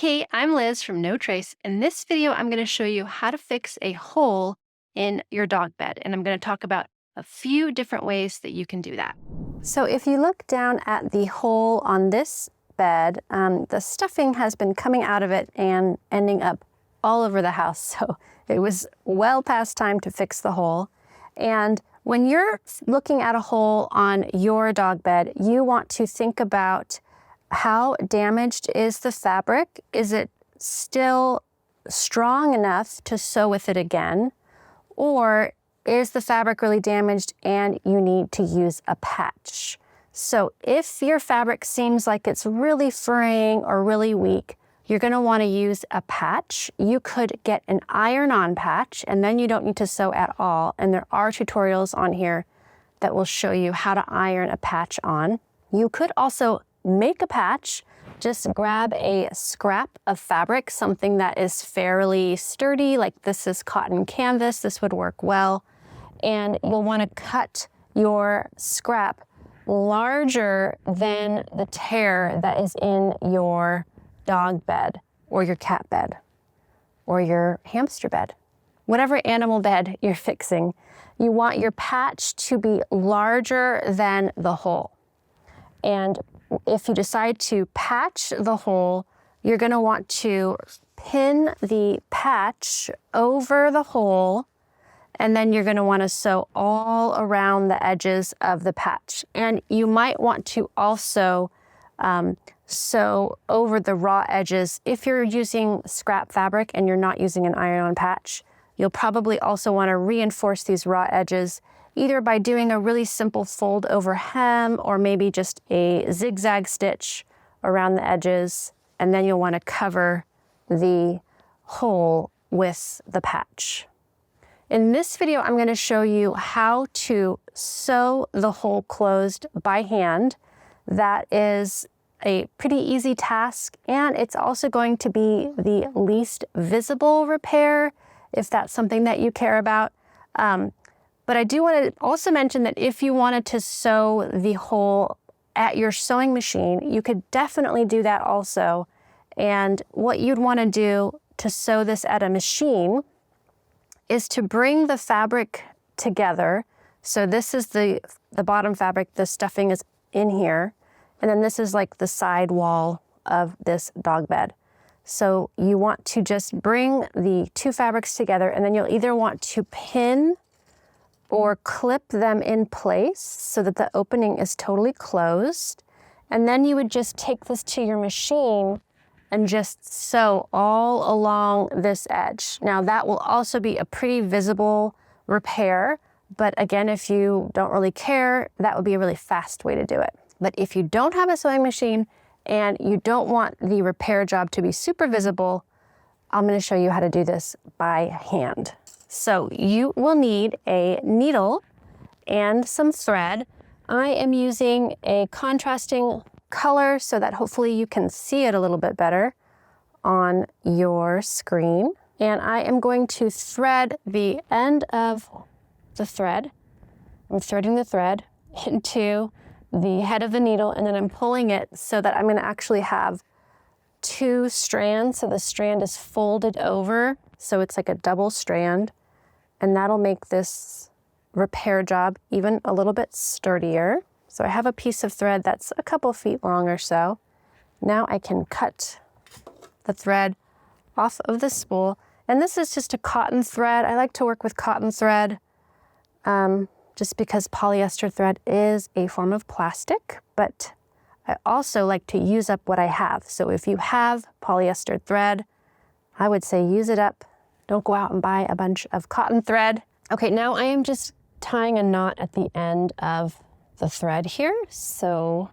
Hey, I'm Liz from No Trace. In this video, I'm going to show you how to fix a hole in your dog bed. And I'm going to talk about a few different ways that you can do that. So if you look down at the hole on this bed, the stuffing has been coming out of it and ending up all over the house. So it was well past time to fix the hole. And when you're looking at a hole on your dog bed, you want to think about how damaged is the fabric? Is it still strong enough to sew with it again? Or is the fabric really damaged and you need to use a patch? So if your fabric seems like it's really fraying or really weak, you're going to want to use a patch. You could get an iron-on patch and then you don't need to sew at all. And there are tutorials on here that will show you how to iron a patch on. You could also make a patch. Just grab a scrap of fabric, something that is fairly sturdy, like this is cotton canvas. This would work well. And you'll want to cut your scrap larger than the tear that is in your dog bed or your cat bed or your hamster bed. Whatever animal bed you're fixing, you want your patch to be larger than the hole. And if you decide to patch the hole, you're going to want to pin the patch over the hole, and then you're going to want to sew all around the edges of the patch. And you might want to also sew over the raw edges. If you're using scrap fabric and you're not using an iron-on patch, you'll probably also want to reinforce these raw edges either by doing a really simple fold over hem or maybe just a zigzag stitch around the edges, and then you'll want to cover the hole with the patch. In this video, I'm going to show you how to sew the hole closed by hand. That is a pretty easy task, and it's also going to be the least visible repair if that's something that you care about. But I do want to also mention that if you wanted to sew the hole at your sewing machine, you could definitely do that also. And what you'd want to do to sew this at a machine is to bring the fabric together. So this is the bottom fabric, the stuffing is in here. And then this is like the side wall of this dog bed. So you want to just bring the two fabrics together, and then you'll either want to pin or clip them in place so that the opening is totally closed. And then you would just take this to your machine and just sew all along this edge. Now that will also be a pretty visible repair, but again, if you don't really care, that would be a really fast way to do it. But if you don't have a sewing machine and you don't want the repair job to be super visible, I'm going to show you how to do this by hand. So you will need a needle and some thread. I am using a contrasting color so that hopefully you can see it a little bit better on your screen. And I am going to thread the end of the thread. I'm threading the thread into the head of the needle, and then I'm pulling it so that I'm going to actually have two strands. So the strand is folded over, so it's like a double strand. And that'll make this repair job even a little bit sturdier. So I have a piece of thread that's a couple feet long or so. Now I can cut the thread off of the spool. And this is just a cotton thread. I like to work with cotton thread just because polyester thread is a form of plastic, but I also like to use up what I have. So if you have polyester thread, I would say use it up. Don't go out and buy a bunch of cotton thread. Okay, now I am just tying a knot at the end of the thread here. So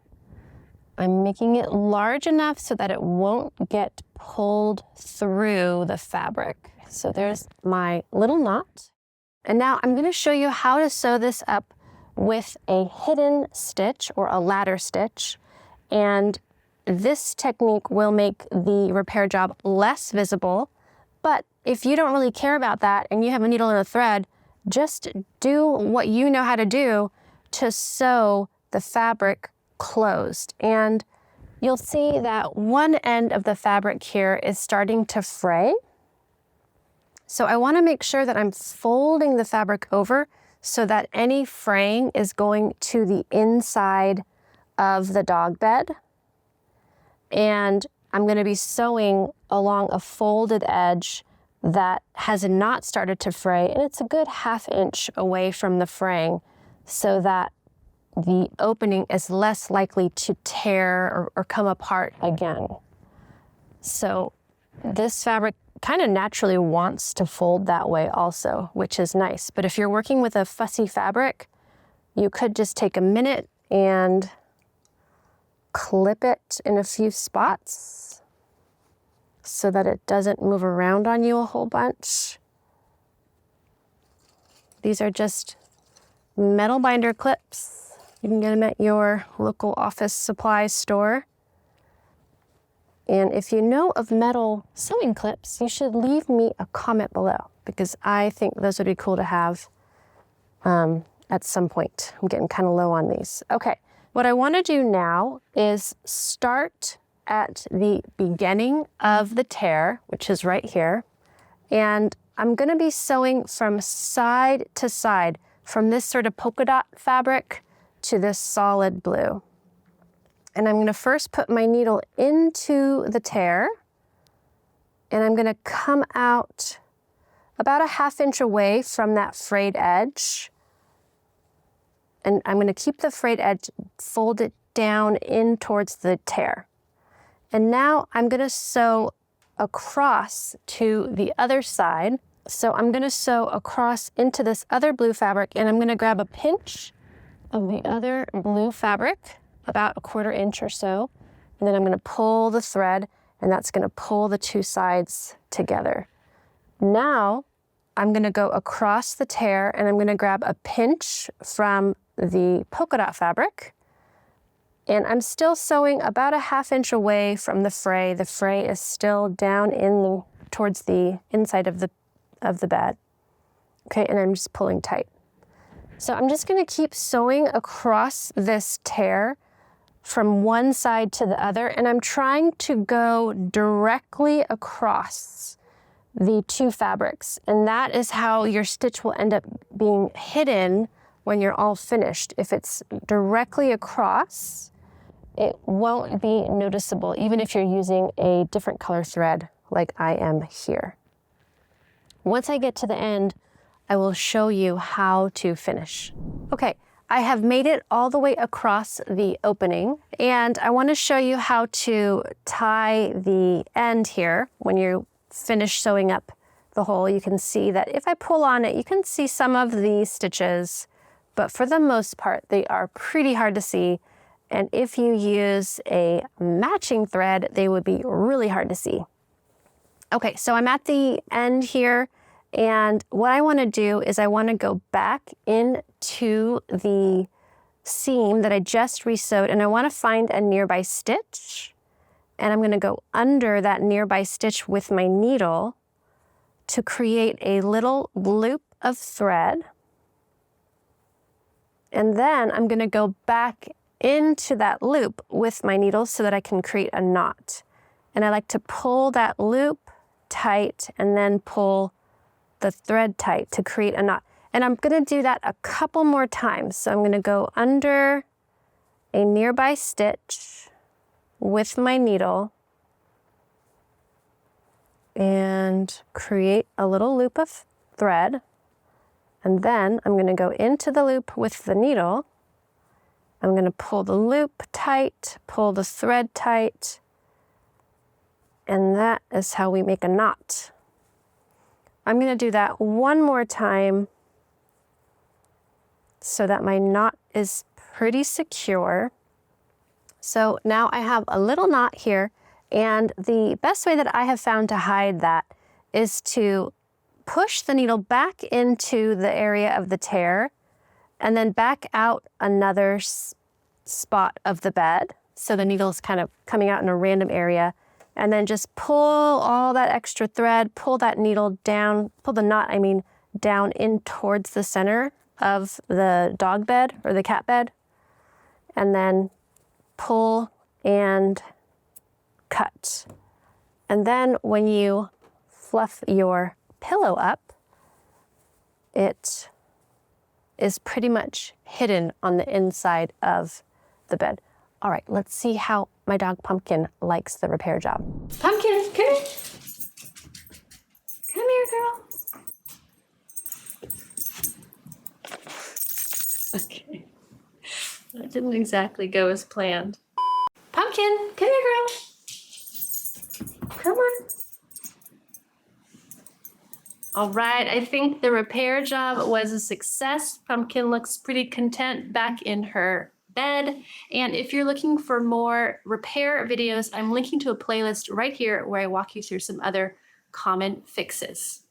I'm making it large enough so that it won't get pulled through the fabric. So there's my little knot. And now I'm going to show you how to sew this up with a hidden stitch or a ladder stitch. And this technique will make the repair job less visible. But if you don't really care about that and you have a needle and a thread, just do what you know how to do to sew the fabric closed. And you'll see that one end of the fabric here is starting to fray. So I want to make sure that I'm folding the fabric over so that any fraying is going to the inside of the dog bed. And I'm going to be sewing along a folded edge that has not started to fray, and it's a good 1/2 inch away from the fraying so that the opening is less likely to tear or come apart again. So this fabric kind of naturally wants to fold that way also, which is nice. But if you're working with a fussy fabric, you could just take a minute and clip it in a few spots so that it doesn't move around on you a whole bunch. These are just metal binder clips. You can get them at your local office supply store. And if you know of metal sewing clips, you should leave me a comment below because I think those would be cool to have at some point. I'm getting kind of low on these. Okay, what I want to do now is start at the beginning of the tear, which is right here. And I'm going to be sewing from side to side, from this sort of polka dot fabric to this solid blue. And I'm going to first put my needle into the tear, and I'm going to come out about a 1/2 inch away from that frayed edge. And I'm going to keep the frayed edge folded down in towards the tear. And now I'm going to sew across to the other side. So I'm going to sew across into this other blue fabric, and I'm going to grab a pinch of the other blue fabric, about a 1/4 inch or so, and then I'm going to pull the thread, and that's going to pull the two sides together. Now I'm going to go across the tear, and I'm going to grab a pinch from the polka dot fabric, and I'm still sewing about a 1/2 inch away from the fray. The fray is still down towards the inside of the bed. Okay, and I'm just pulling tight. So I'm just going to keep sewing across this tear from one side to the other, and I'm trying to go directly across the two fabrics, and that is how your stitch will end up being hidden when you're all finished. If it's directly across, it won't be noticeable, even if you're using a different color thread like I am here. Once I get to the end, I will show you how to finish. Okay, I have made it all the way across the opening, and I want to show you how to tie the end here. When you finish sewing up the hole, you can see that if I pull on it, you can see some of the stitches, but for the most part, they are pretty hard to see. And if you use a matching thread, they would be really hard to see. Okay, so I'm at the end here. And what I want to do is I want to go back into the seam that I just resewed, and I want to find a nearby stitch. And I'm going to go under that nearby stitch with my needle to create a little loop of thread. And then I'm going to go back into that loop with my needle so that I can create a knot. And I like to pull that loop tight and then pull the thread tight to create a knot. And I'm going to do that a couple more times. So I'm going to go under a nearby stitch with my needle and create a little loop of thread. And then I'm going to go into the loop with the needle. I'm going to pull the loop tight, pull the thread tight, and that is how we make a knot. I'm going to do that one more time so that my knot is pretty secure. So now I have a little knot here, and the best way that I have found to hide that is to push the needle back into the area of the tear and then back out another spot of the bed. So the needle is kind of coming out in a random area. And then just pull all that extra thread, pull that needle down, pull the knot, down in towards the center of the dog bed or the cat bed. And then pull and cut. And then when you fluff your pillow up, it is pretty much hidden on the inside of the bed. All right, let's see how my dog Pumpkin likes the repair job. Pumpkin, come here. Come here, girl. Okay. That didn't exactly go as planned. Pumpkin, come here, girl. Come on. All right, I think the repair job was a success. Pumpkin looks pretty content back in her bed. And if you're looking for more repair videos, I'm linking to a playlist right here where I walk you through some other common fixes.